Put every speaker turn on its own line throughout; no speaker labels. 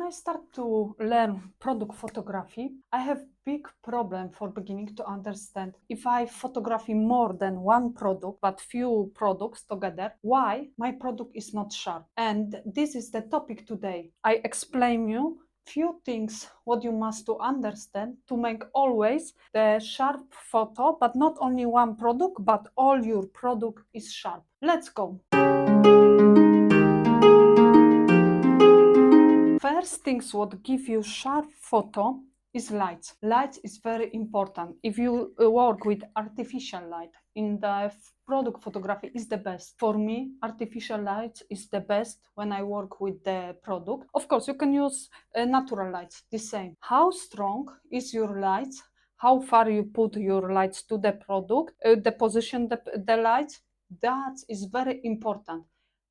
I start to learn product photography, I have big problem for beginning to understand if I photography more than one product but few products together, why my product is not sharp. And this is the topic today. I explain you few things what you must to understand to make always the sharp photo, but not only one product, but all your product is sharp. Let's go. First things what give you sharp photo is light. Light is very important. If you work with artificial light in the product photography is the best. For me, artificial light is the best when I work with the product. Of course, you can use natural lights, the same. How strong is your light? How far you put your lights to the product, the position the lights, that is very important.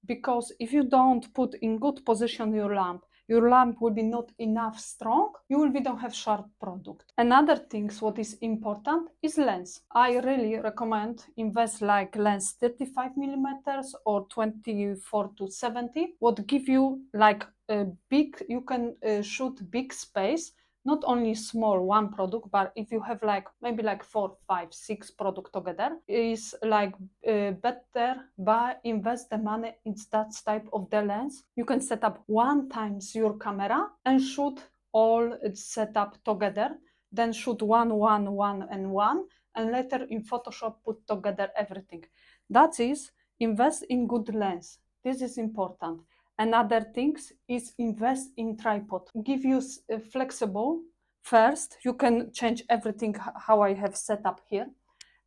Because if you don't put in good position your lamp will be not enough strong, you will be don't have sharp product. Another things what is important is lens. I really recommend invest like lens 35 millimeters or 24 to 70, what give you like a big, you can shoot big space, not only small one product, but if you have like maybe like 4, 5, 6 product together, is like better by invest the money in that type of the lens. You can set up one times your camera and shoot all setup together, then shoot one, and later in Photoshop put together everything. That is invest in good lens. This is important. Another things is invest in tripod. Give you flexible. First, you can change everything how I have set up here.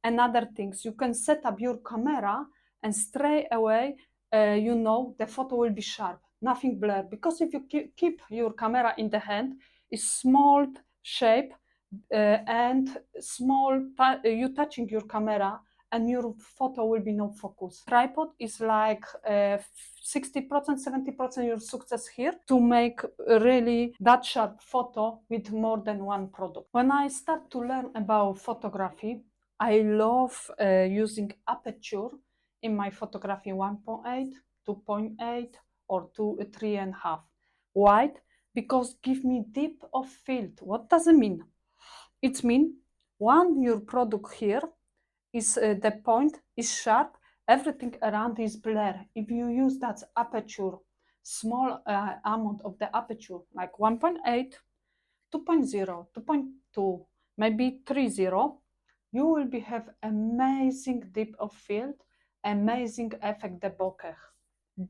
Another things, you can set up your camera and straight away, you know, the photo will be sharp, nothing blur. Because if you keep your camera in the hand, it's small shape and small, you touching your camera and your photo will be no focus. Tripod is like 60%, 70% your success here to make really that sharp photo with more than one product. When I start to learn about photography, I love using Aperture in my photography 1.8, 2.8 or 3.5. Why? Because give me depth of field. What does it mean? It means one, your product here is the point is sharp, everything around is blur. If you use that aperture, small amount of the aperture, like 1.8, 2.0, 2.2, maybe 3.0, you will be have amazing depth of field, amazing effect de bokeh.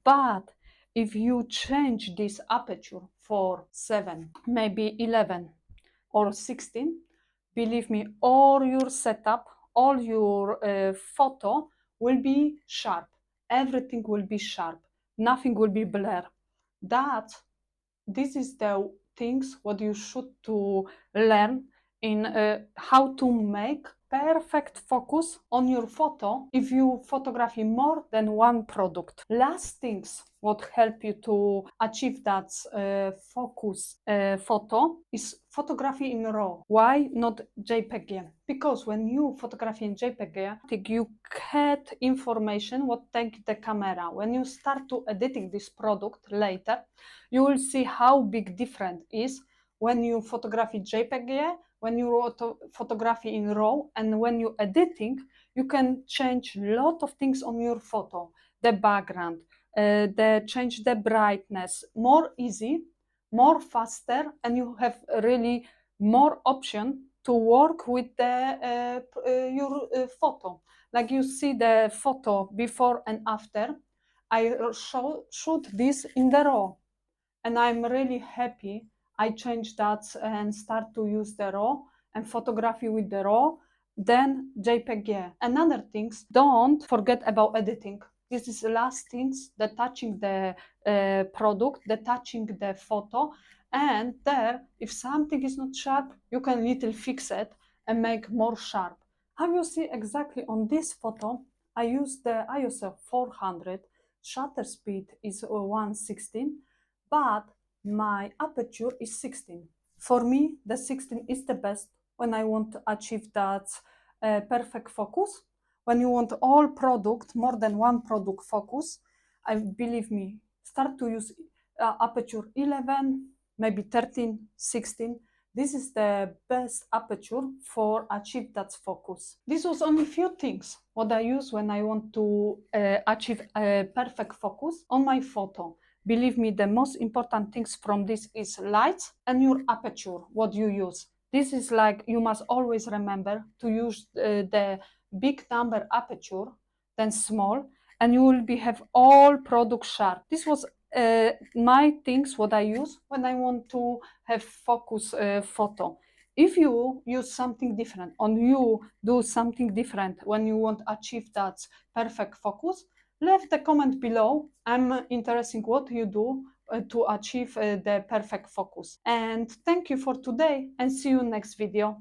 But if you change this aperture for 7, maybe 11 or 16, believe me, all your setup, all your photo will be sharp. Everything will be sharp. Nothing will be blur. This is the things what you should to learn in how to make perfect focus on your photo if you photography more than one product. Last things what help you to achieve that focus photo is photography in RAW. Why not JPEG? Because when you photography in JPEG, you get information what take the camera. When you start to editing this product later, you will see how big difference is when you photography JPEG, when you photography in RAW, and when you editing, you can change a lot of things on your photo. The background, change the brightness, more easy, more faster, and you have really more option to work with the your photo. Like you see the photo before and after. I shoot this in the RAW, and I'm really happy I changed that and start to use the RAW and photography with the RAW, then JPEG. Another things, don't forget about editing. This is the last things, the touching the product, the touching the photo, and there, if something is not sharp, you can little fix it and make more sharp. How you see exactly on this photo, I use the ISO 400, shutter speed is 1/16, but my aperture is 16. For me, the 16 is the best when I want to achieve that perfect focus. When you want all product, more than one product focus, I believe me, start to use aperture 11, maybe 13, 16. This is the best aperture for achieve that focus. This was only few things what I use when I want to achieve a perfect focus on my photo. Believe me, the most important things from this is light and your aperture, what you use. This is like, you must always remember to use the big number aperture than small, and you will be have all product sharp. This was my things what I use when I want to have focus photo. If you use something different, or you do something different when you want to achieve that perfect focus, leave the comment below. I'm interested what you do to achieve the perfect focus. And thank you for today, and see you next video.